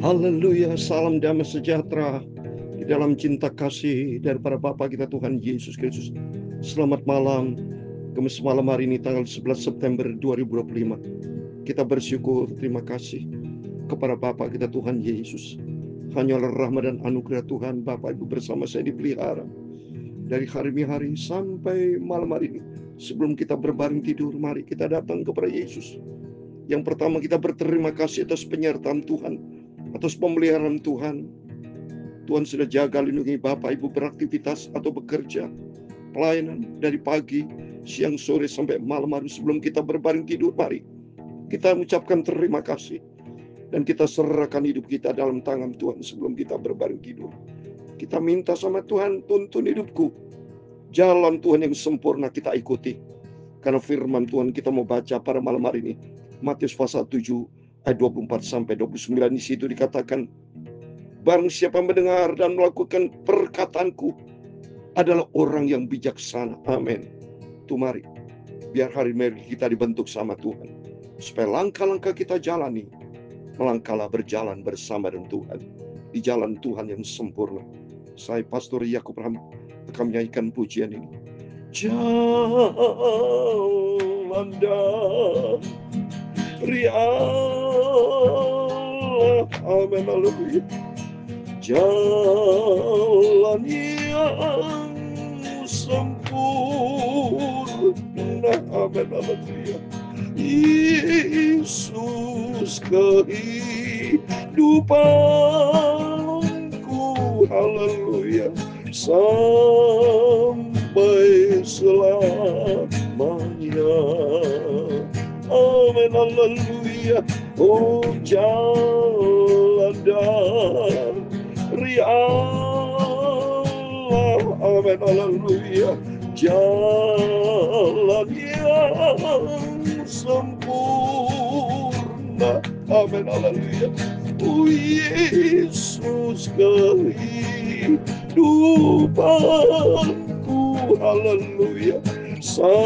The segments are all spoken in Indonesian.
Haleluya, salam damai sejahtera di dalam cinta kasih daripada Bapa kita Tuhan Yesus Kristus. Selamat malam, Kamis malam hari ini tanggal 11 September 2025. Kita bersyukur, terima kasih kepada Bapa kita Tuhan Yesus. Hanyalah rahmat dan anugerah Tuhan Bapa Ibu bersama saya dipelihara dari hari sampai malam hari ini. Sebelum kita berbaring tidur, mari kita datang kepada Yesus. Yang pertama, kita berterima kasih atas penyertaan Tuhan, atas pemeliharaan Tuhan. Tuhan sudah jaga lindungi Bapak Ibu beraktivitas atau bekerja, pelayanan dari pagi, siang, sore sampai malam hari. Sebelum kita berbaring tidur, mari kita mengucapkan terima kasih dan kita serahkan hidup kita dalam tangan Tuhan sebelum kita berbaring tidur. Kita minta sama Tuhan, tuntun hidupku, jalan Tuhan yang sempurna kita ikuti. Karena firman Tuhan kita mau baca pada malam hari ini, Matius pasal 7 ayat 24 sampai 29. Di situ dikatakan, barang siapa mendengar dan melakukan perkataanku adalah orang yang bijaksana. Amin. Tuh mari, biar hari ini kita dibentuk sama Tuhan, supaya langkah-langkah kita jalani, melangkahlah berjalan bersama dengan Tuhan, di jalan Tuhan yang sempurna. Saya Pastor Yakub Rahman akan menyanyikan pujian ini. Jalan dari Allah, amin, haleluya. Jalan yang sempurna, amin, haleluya. Yesus kehidupanku, haleluya, sampai selamanya, amin, haleluya. Oh, jalan dari Allah, amin, haleluya. Jalan yang sempurna, amin, haleluya. Oh, Yesus kehidupanku, haleluya, sampai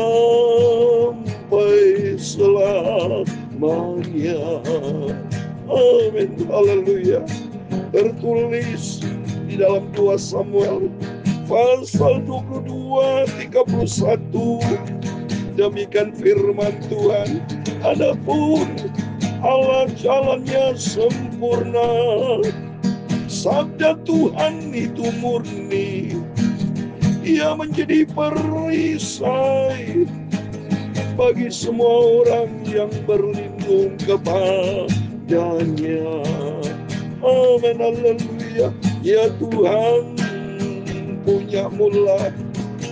selamanya, amin, haleluya. Tertulis di dalam 2 Samuel pasal 22, 31. Demikian firman Tuhan, adapun Allah jalannya sempurna, sabda Tuhan itu murni, ia menjadi perisai bagi semua orang yang berlindung kepadanya. Amin, haleluya. Ya Tuhan, punya mula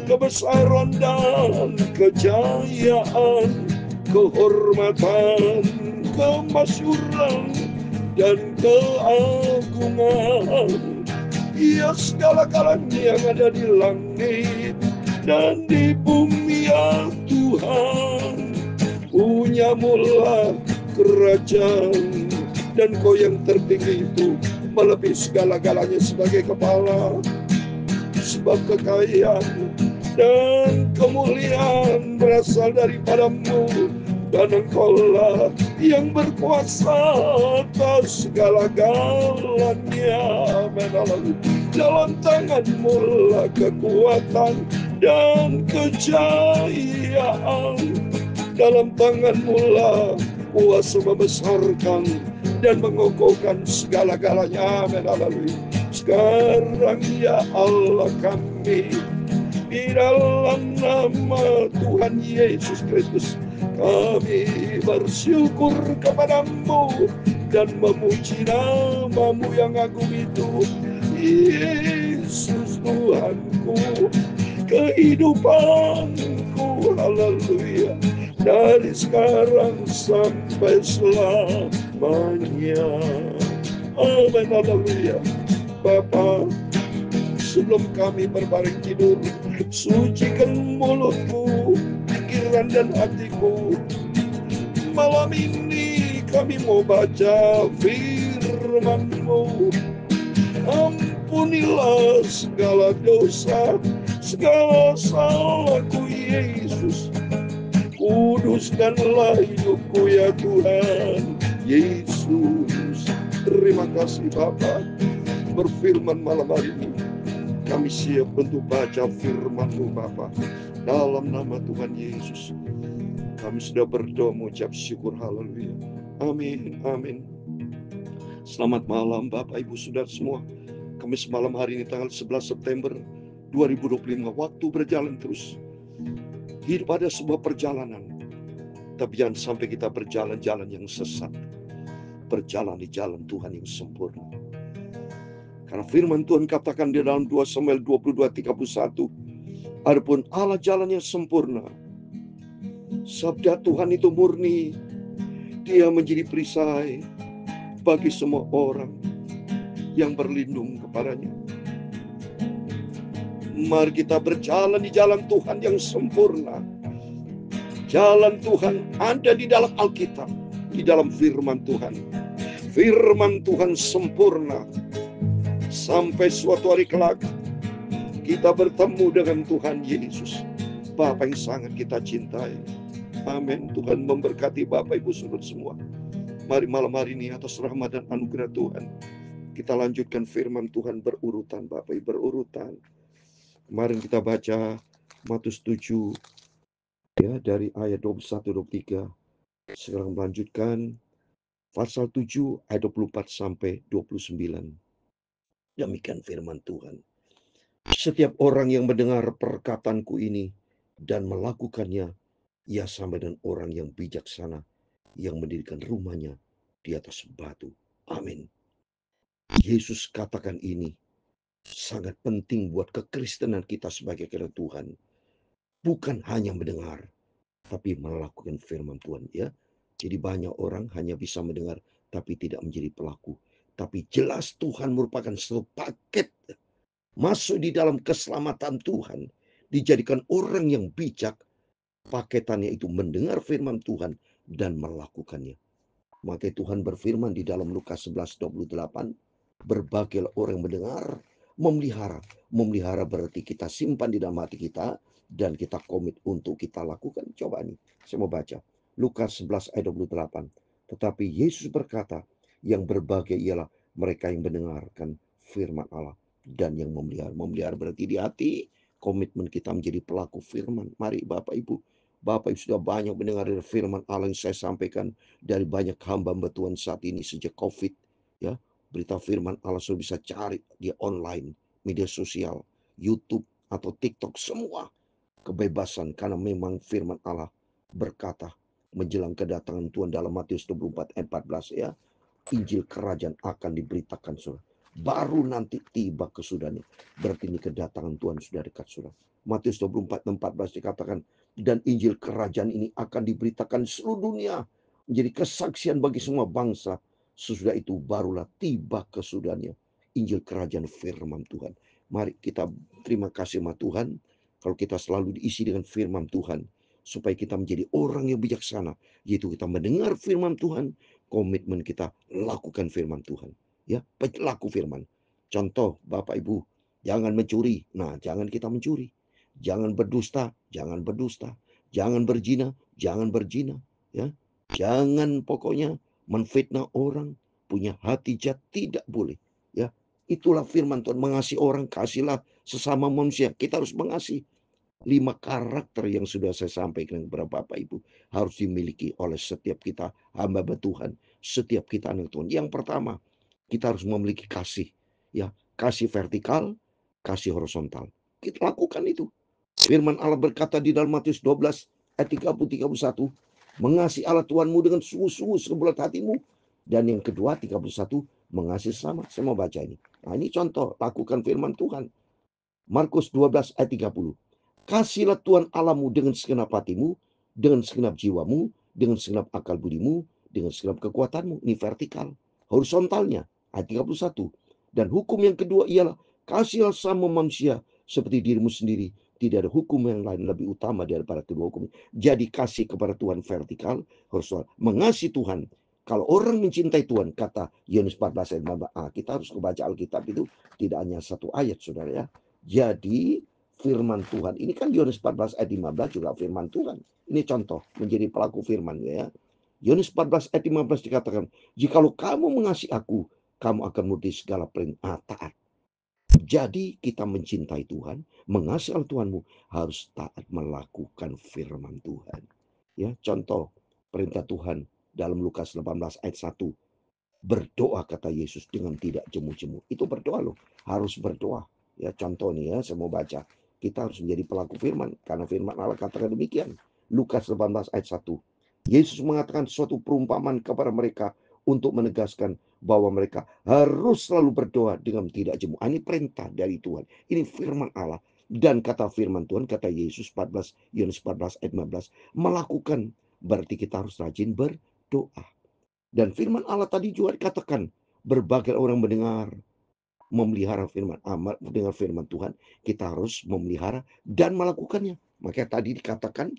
kebesaran dan kejayaan, kehormatan, kemasyuran, dan keagungan. Ya segala-galanya yang ada di langit dan di bumi, ya Tuhan, punya mula kerajaan, dan Kau yang tertinggi itu melebihi segala-galanya sebagai kepala. Sebab kekayaan dan kemuliaan berasal daripada-Mu, dan Engkau-lah yang berkuasa atas segala-galanya. Amin. Dalam tangan-Mu lah kekuatan dan kejayaan, dalam tangan-Mu lah kuasa membesarkan dan mengokohkan segala-galanya. Amin, haleluya. Sekarang ya Allah kami, di dalam nama Tuhan Yesus Kristus, kami bersyukur kepada-Mu dan memuji nama-Mu yang agung itu. Yesus Tuhanku, kehidupanku, haleluya, dari sekarang sampai selamanya, amin, haleluya. Bapa, sebelum kami berbaring tidur, sucikan mulutku, pikiran dan hatiku. Malam ini kami mau baca firman-Mu. Ampunilah segala dosa, segala salahku, Yesus. Kuduskanlah hidupku ya Tuhan Yesus. Terima kasih Bapa. Berfirman malam hari ini, kami siap untuk baca firman-Mu Bapa. Dalam nama Tuhan Yesus, kami sudah berdoa mengucap syukur. Haleluya. Amin. Amin. Selamat malam Bapak Ibu Saudara semua. Kamis malam hari ini tanggal 11 September 2025. Waktu berjalan terus. Hidup ada sebuah perjalanan. Tapi jangan sampai kita berjalan-jalan yang sesat. Berjalan di jalan Tuhan yang sempurna. Karena firman Tuhan katakan di dalam 2 Samuel 22:31. Adapun Allah jalan yang sempurna. Sabda Tuhan itu murni. Dia menjadi perisai bagi semua orang yang berlindung kepadanya. Mari kita berjalan di jalan Tuhan yang sempurna. Jalan Tuhan ada di dalam Alkitab, di dalam firman Tuhan. Firman Tuhan sempurna. Sampai suatu hari kelak kita bertemu dengan Tuhan Yesus, Bapa yang sangat kita cintai. Amin. Tuhan memberkati Bapak Ibu Saudara semua. Mari malam hari ini atas rahmat dan anugerah Tuhan, kita lanjutkan firman Tuhan berurutan Bapak Ibu, berurutan. Kemarin kita baca Matius 7 ya, dari ayat 21-23. Sekarang melanjutkan pasal 7 ayat 24 sampai 29. Demikian firman Tuhan. Setiap orang yang mendengar perkataanku ini dan melakukannya, ia sama dengan orang yang bijaksana yang mendirikan rumahnya di atas batu. Amin. Yesus katakan ini sangat penting buat kekristenan kita sebagai anak Tuhan. Bukan hanya mendengar, tapi melakukan firman Tuhan ya. Jadi banyak orang hanya bisa mendengar tapi tidak menjadi pelaku. Tapi jelas Tuhan merupakan satu paket masuk di dalam keselamatan Tuhan. Dijadikan orang yang bijak. Paketannya itu mendengar firman Tuhan dan melakukannya. Maka Tuhan berfirman di dalam Lukas 11:28. Berbagai orang yang mendengar, memelihara. Memelihara berarti kita simpan di dalam hati kita. Dan kita komit untuk kita lakukan. Coba nih, saya mau baca. Lukas 11 ayat 28. Tetapi Yesus berkata, yang berbahagia ialah mereka yang mendengarkan firman Allah dan yang memelihara. Memelihara berarti di hati, komitmen kita menjadi pelaku firman. Mari Bapak Ibu sudah banyak mendengar firman Allah yang saya sampaikan dari banyak hamba-hamba Tuhan saat ini sejak COVID. Ya, berita firman Allah sudah bisa cari di online, media sosial, YouTube atau TikTok, semua. Kebebasan karena memang firman Allah berkata menjelang kedatangan Tuhan dalam Matius 24 ayat 14 ya. Injil kerajaan akan diberitakan saudara. Baru nanti tiba kesudahannya. Berarti ini kedatangan Tuhan sudah dekat saudara. Matius 24 ayat 14 dikatakan dan Injil kerajaan ini akan diberitakan seluruh dunia menjadi kesaksian bagi semua bangsa. Sesudah itu barulah tiba kesudahannya. Injil kerajaan firman Tuhan. Mari kita terima kasih sama Tuhan. Kalau kita selalu diisi dengan firman Tuhan. Supaya kita menjadi orang yang bijaksana. Yaitu kita mendengar firman Tuhan. Komitmen kita lakukan firman Tuhan. Ya, laku firman. Contoh Bapak Ibu. Jangan mencuri. Nah, jangan kita mencuri. Jangan berdusta. Jangan berdusta. Jangan berzina. Jangan berzina. Ya, jangan pokoknya menfitnah orang. Punya hati jahat. Tidak boleh. Ya, itulah firman Tuhan. Mengasihi orang. Kasihlah sesama manusia. Kita harus mengasihi. 5 karakter yang sudah saya sampaikan kepada Bapak Ibu harus dimiliki oleh setiap kita hamba Tuhan, setiap kita anak Tuhan. Yang pertama, kita harus memiliki kasih, ya, kasih vertikal, kasih horizontal. Kita lakukan itu. Firman Allah berkata di dalam Matius 12 ayat 30-31, mengasihi Allah Tuhanmu dengan sungguh-sungguh sebulat hatimu. Dan yang kedua 31, mengasihi sesama. Saya mau baca ini. Nah, ini contoh lakukan firman Tuhan. Markus 12 ayat 30. Kasihlah Tuhan Allahmu dengan segenap hatimu, dengan segenap jiwamu, dengan segenap akal budimu, dengan segenap kekuatanmu. Ini vertikal. Horizontalnya, ayat 31. Dan hukum yang kedua ialah, kasihlah sama manusia seperti dirimu sendiri. Tidak ada hukum yang lain lebih utama daripada kedua hukum. Jadi kasih kepada Tuhan vertikal, horizontal. Mengasihi Tuhan. Kalau orang mencintai Tuhan, kata Yohanes 14 ayat 15. Kita harus membaca Alkitab itu tidak hanya satu ayat, saudara ya. Jadi firman Tuhan. Ini kan Yohanes 14 ayat 15 juga firman Tuhan. Ini contoh menjadi pelaku firman ya. Yohanes 14 ayat 15 dikatakan, jikalau kamu mengasihi aku, kamu akan menuruti segala perintah taat. Jadi kita mencintai Tuhan, mengasihi Allah Tuhanmu, harus taat melakukan firman Tuhan. Ya, contoh perintah Tuhan dalam Lukas 18 ayat 1. Berdoa kata Yesus dengan tidak jemu-jemu. Itu berdoa loh, harus berdoa. Ya, contoh nih ya, saya mau baca. Kita harus menjadi pelaku firman karena firman Allah katakan demikian. Lukas 18 ayat 1. Yesus mengatakan suatu perumpamaan kepada mereka untuk menegaskan bahwa mereka harus selalu berdoa dengan tidak jemu. Ini perintah dari Tuhan. Ini firman Allah. Dan kata firman Tuhan, kata Yesus 14, Yohanes 14 ayat 15, melakukan berarti kita harus rajin berdoa. Dan firman Allah tadi juga dikatakan, berbagai orang mendengar, memelihara firman Allah, mendengar firman Tuhan, kita harus memelihara dan melakukannya. Makanya tadi dikatakan,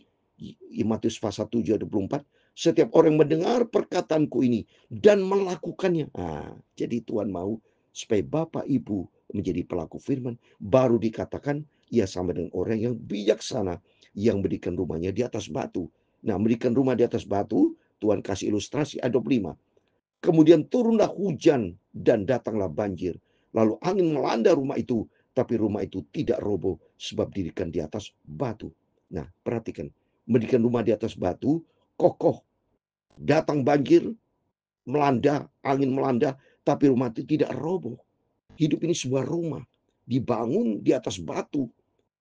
Matius pasal 7 ayat 24, setiap orang mendengar perkataanku ini dan melakukannya. Nah, jadi Tuhan mau supaya Bapak Ibu menjadi pelaku firman, baru dikatakan ia sama dengan orang yang bijaksana, yang mendirikan rumahnya di atas batu. Nah, mendirikan rumah di atas batu, Tuhan kasih ilustrasi ayat 25. Kemudian turunlah hujan dan datanglah banjir. Lalu angin melanda rumah itu, tapi rumah itu tidak roboh sebab didirikan di atas batu. Nah, perhatikan. Mendirikan rumah di atas batu, kokoh. Datang banjir, melanda, angin melanda, tapi rumah itu tidak roboh. Hidup ini sebuah rumah. Dibangun di atas batu.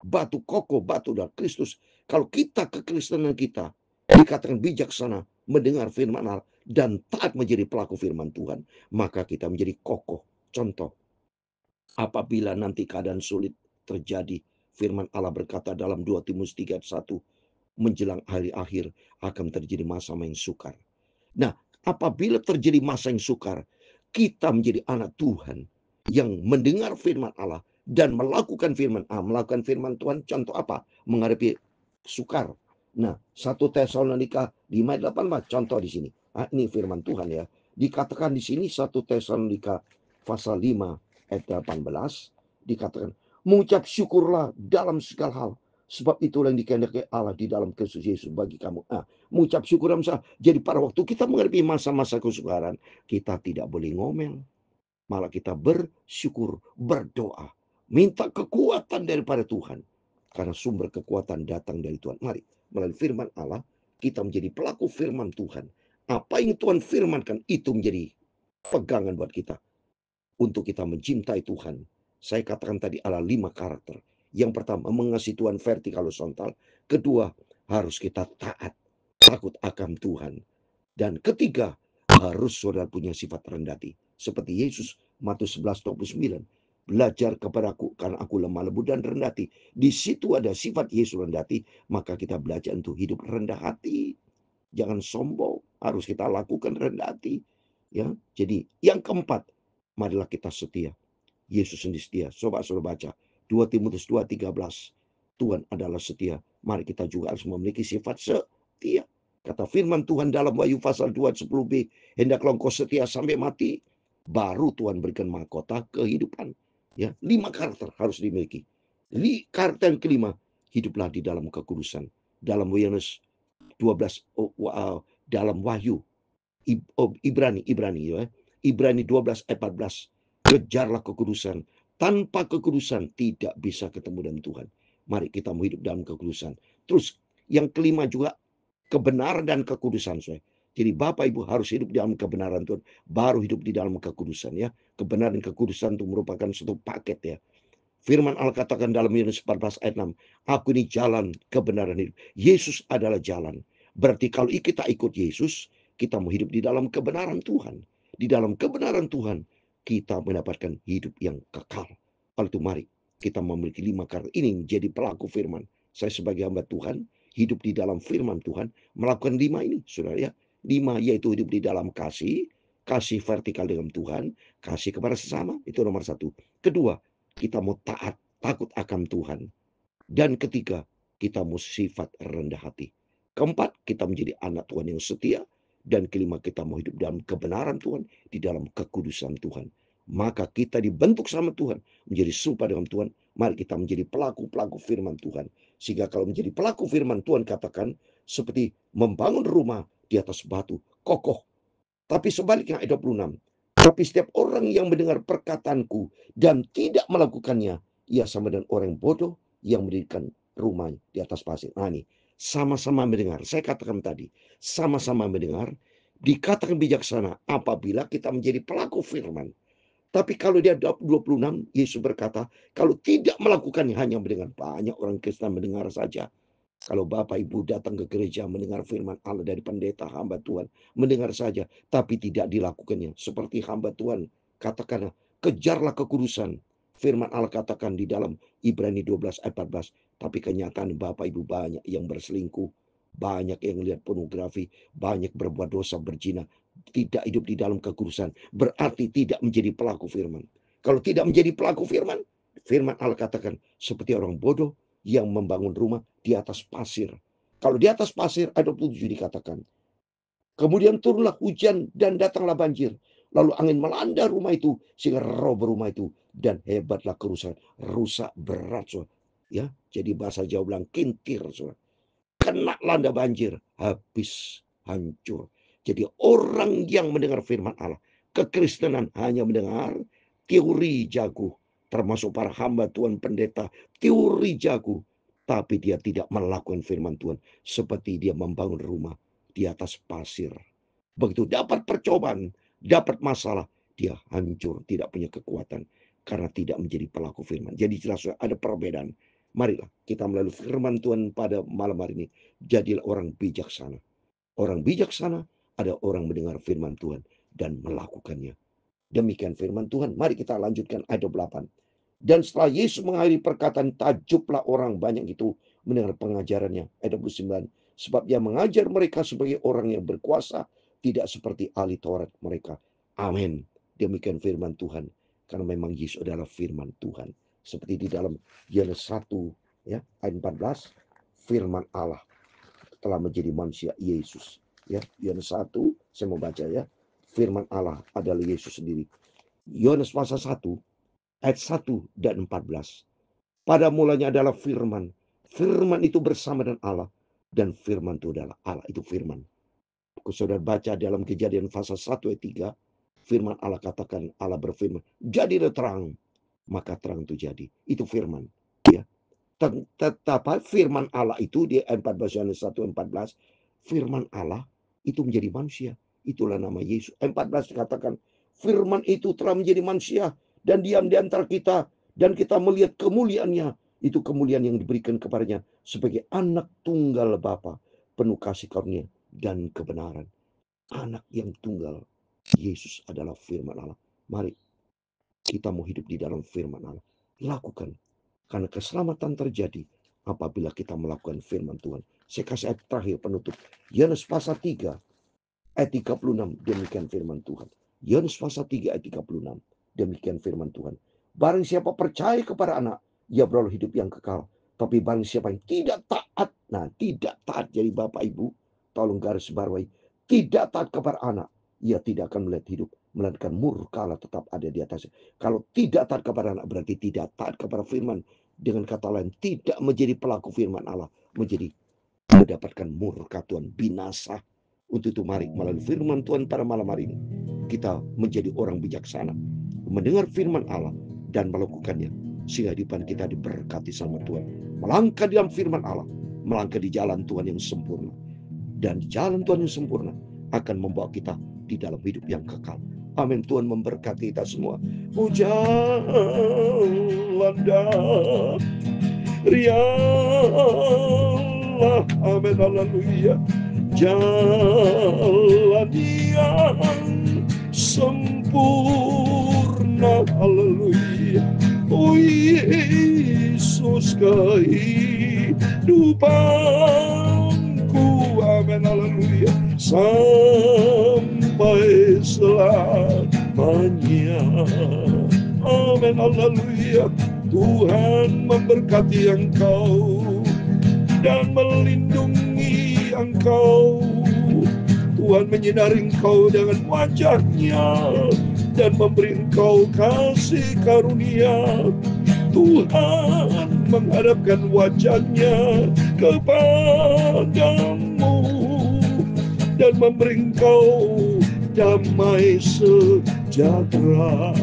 Batu kokoh, batu dan Kristus. Kalau kita kekristenan kita dikatakan bijaksana, mendengar firman Allah, dan taat menjadi pelaku firman Tuhan, maka kita menjadi kokoh. Contoh, apabila nanti keadaan sulit terjadi, firman Allah berkata dalam 2 Timotius 3:1, menjelang hari akhir akan terjadi masa yang sukar. Nah, apabila terjadi masa yang sukar, kita menjadi anak Tuhan yang mendengar firman Allah dan melakukan firman Allah. Melakukan firman Tuhan, contoh apa? Menghadapi sukar. Nah, 1 Tesalonika 5:8 contoh di sini. Ini firman Tuhan ya. Dikatakan di sini 1 Tesalonika pasal 5 ayat 18 dikatakan, mengucap syukurlah dalam segala hal, sebab itulah yang dikehendaki Allah di dalam Kristus Yesus bagi kamu. Mengucap syukur dalam segala. Jadi pada waktu kita menghadapi masa-masa kesukaran, kita tidak boleh ngomel. Malah kita bersyukur, berdoa, minta kekuatan daripada Tuhan. Karena sumber kekuatan datang dari Tuhan. Mari, melalui firman Allah, kita menjadi pelaku firman Tuhan. Apa yang Tuhan firmankan, itu menjadi pegangan buat kita. Untuk kita mencintai Tuhan. Saya katakan tadi ada 5 karakter. Yang pertama, mengasihi Tuhan vertikal horizontal. Kedua, harus kita taat, takut akan Tuhan. Dan ketiga, harus saudara punya sifat rendah hati. Seperti Yesus, Matius 11:29. Belajar kepadaku karena aku lemah lembut dan rendah hati. Di situ ada sifat Yesus rendah hati, maka kita belajar untuk hidup rendah hati. Jangan sombong, harus kita lakukan rendah hati. Ya, jadi yang keempat, marilah kita setia. Yesus sendiri setia. Coba suruh baca 2 Timotius 2:13. Tuhan adalah setia. Mari kita juga harus memiliki sifat setia. Kata firman Tuhan dalam Wahyu pasal 2 ayat 10b, hendaklah engkau setia sampai mati, baru Tuhan berikan mahkota kehidupan. Ya, 5 karakter harus dimiliki. Karakter yang kelima, hiduplah di dalam kekudusan. Dalam Yohanes 12, dalam Wahyu, Ibrani ya. Ibrani 12 ayat 14. Kejarlah kekudusan. Tanpa kekudusan tidak bisa ketemu dengan Tuhan. Mari kita mau hidup dalam kekudusan. Terus yang kelima juga kebenaran dan kekudusan. Jadi Bapak Ibu harus hidup di dalam kebenaran Tuhan, baru hidup di dalam kekudusan ya. Kebenaran dan kekudusan itu merupakan suatu paket ya. Firman Allah katakan dalam Yohanes 14 ayat 6, aku ini jalan kebenaran hidup. Yesus adalah jalan. Berarti kalau kita ikut Yesus, kita mau hidup di dalam kebenaran Tuhan. Di dalam kebenaran Tuhan, kita mendapatkan hidup yang kekal. Oleh itu mari kita memiliki 5 karakter ini menjadi pelaku firman. Saya sebagai hamba Tuhan, hidup di dalam firman Tuhan, melakukan 5 ini, saudara ya. 5 yaitu hidup di dalam kasih, kasih vertikal dengan Tuhan, kasih kepada sesama, itu nomor 1. Kedua, kita mau taat, takut akan Tuhan. Dan ketiga, kita mau sifat rendah hati. Keempat, kita menjadi anak Tuhan yang setia. Dan kelima, kita mau hidup dalam kebenaran Tuhan, di dalam kekudusan Tuhan. Maka kita dibentuk sama Tuhan, menjadi serupa dengan Tuhan. Mari kita menjadi pelaku-pelaku firman Tuhan. Sehingga kalau menjadi pelaku firman Tuhan, katakan seperti membangun rumah di atas batu. kokoh. Tapi sebaliknya ayat 26. Tapi setiap orang yang mendengar perkataanku dan tidak melakukannya, ia sama dengan orang bodoh yang mendirikan rumah di atas pasir. Nah ini, sama-sama mendengar. Saya katakan tadi, sama-sama mendengar, dikatakan bijaksana apabila kita menjadi pelaku firman. Tapi kalau dia 26, Yesus berkata, kalau tidak melakukannya, hanya mendengar. Banyak orang Kristen mendengar saja. Kalau Bapak Ibu datang ke gereja mendengar firman Allah dari pendeta hamba Tuhan, mendengar saja, tapi tidak dilakukannya. Seperti hamba Tuhan katakan, kejarlah kekudusan. Firman Allah katakan di dalam Ibrani 12 ayat 14. Tapi kenyataan Bapak Ibu banyak yang berselingkuh, banyak yang lihat pornografi, banyak berbuat dosa, berzina, tidak hidup di dalam kekudusan. Berarti tidak menjadi pelaku firman. Kalau tidak menjadi pelaku firman, firman Allah katakan seperti orang bodoh yang membangun rumah di atas pasir. Kalau di atas pasir, ayat 27 dikatakan, kemudian turunlah hujan dan datanglah banjir. Lalu angin melanda rumah itu sehingga roboh rumah itu dan hebatlah kerusakan. Rusak berat, saudara. Ya, jadi bahasa Jawa bilang kintir, saudara. Kena landa banjir, habis hancur. Jadi orang yang mendengar firman Allah, kekristenan hanya mendengar teori jago, termasuk para hamba Tuhan pendeta, teori jago, tapi dia tidak melakukan firman Tuhan, seperti dia membangun rumah di atas pasir. Begitu dapat percobaan, dapat masalah, dia hancur, tidak punya kekuatan karena tidak menjadi pelaku firman. Jadi jelas ada perbedaan. Marilah kita melalui firman Tuhan pada malam hari ini, jadilah orang bijaksana. Orang bijaksana ada orang mendengar firman Tuhan dan melakukannya. Demikian firman Tuhan. Mari kita lanjutkan ayat 28. Dan setelah Yesus mengakhiri perkataan, tajublah orang banyak itu mendengar pengajarannya. Ayat 29. Sebab dia mengajar mereka sebagai orang yang berkuasa, tidak seperti ahli Taurat mereka. Amin. Demikian firman Tuhan. Karena memang Yesus adalah firman Tuhan. Seperti di dalam Yohanes 1 ya, ayat 14, firman Allah telah menjadi manusia Yesus. Ya, Yohanes 1, saya mau baca ya. Firman Allah adalah Yesus sendiri. Yohanes pasal 1 ayat 1 dan 14. Pada mulanya adalah firman. Firman itu bersama dengan Allah. Dan firman itu adalah Allah. Itu firman. Saudara baca dalam Kejadian pasal 1 ayat 3. Firman Allah katakan, Allah berfirman, jadilah terang. Maka terang itu jadi. Itu firman. Ya. Tetapi firman Allah itu di 14 Yohanes 1 14. Firman Allah itu menjadi manusia. Itulah nama Yesus. 14 dikatakan, firman itu telah menjadi manusia dan diam di antara kita. Dan kita melihat kemuliaannya. Itu kemuliaan yang diberikan kepadanya sebagai anak tunggal Bapa, penuh kasih karunia dan kebenaran. Anak yang tunggal. Yesus adalah firman Allah. Mari kita mau hidup di dalam firman Allah. Lakukan. Karena keselamatan terjadi apabila kita melakukan firman Tuhan. Saya kasih ayat terakhir penutup. Yohanes pasal 3 ayat 36. Demikian firman Tuhan. Yohanes pasal 3 ayat 36. Demikian firman Tuhan. Barang siapa percaya kepada anak, ia beroleh hidup yang kekal. Tapi barang siapa yang tidak taat, nah tidak taat, jadi Bapak Ibu, tolong garis bawahi, tidak taat kepada anak, ia tidak akan melihat hidup, melainkan murka Allah tetap ada di atasnya. Kalau tidak taat kepada anak, berarti tidak taat kepada firman. Dengan kata lain, tidak menjadi pelaku firman Allah, menjadi mendapatkan murka Tuhan, binasa. Untuk itu mari melalui firman Tuhan pada malam hari ini, kita menjadi orang bijaksana, mendengar firman Allah dan melakukannya, sehingga hidupan kita diberkati sama Tuhan. Melangkah dalam firman Allah, melangkah di jalan Tuhan yang sempurna. Dan jalan Tuhan yang sempurna akan membawa kita di dalam hidup yang kekal. Amin. Tuhan memberkati kita semua. Jalan darilah, amin, haleluya. Jalan yang sempurna, haleluya. Oh Yesus, kehidupanku, amin, haleluya, sampai selamanya, amin, haleluya. Tuhan memberkati engkau dan melindungi engkau. Tuhan menyinari engkau dengan wajah-Nya dan memberi engkau kasih karunia. Tuhan menghadapkan wajah-Nya kepadamu dan memberi Engkau damai sejahtera.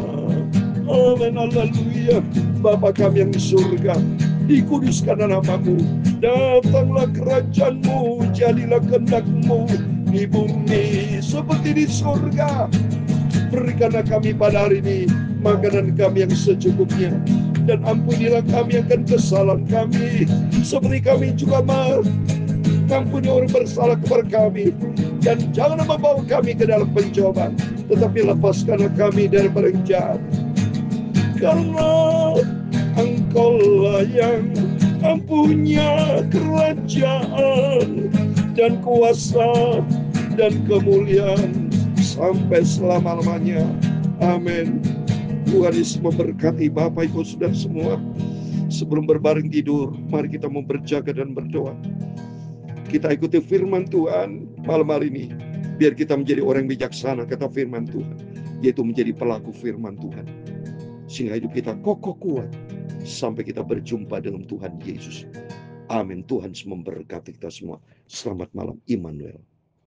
Amin, haleluya. Bapa kami yang di surga, dikuduskanlah namamu, datanglah kerajaan-Mu, jadilah kehendak-Mu di bumi seperti di surga. Berikanlah kami pada hari ini makanan kami yang secukupnya, dan ampunilah kami akan kesalahan kami, seperti kami juga mengampuni orang bersalah kepada kami. Dan jangan membawa kami ke dalam pencobaan, tetapi lepaskanlah kami daripada yang jahat. Karena Engkaulah yang mempunyai kerajaan dan kuasa dan kemuliaan sampai selama-lamanya. Amin. Tuhan Yesus memberkati Bapak Ibu Saudara semua. Sebelum berbaring tidur, mari kita mau berjaga dan berdoa. Kita ikuti firman Tuhan malam hari ini, biar kita menjadi orang yang bijaksana, kata firman Tuhan, yaitu menjadi pelaku firman Tuhan, sehingga hidup kita kokoh kuat sampai kita berjumpa dengan Tuhan Yesus. Amin. Tuhan memberkati kita semua. Selamat malam, Immanuel.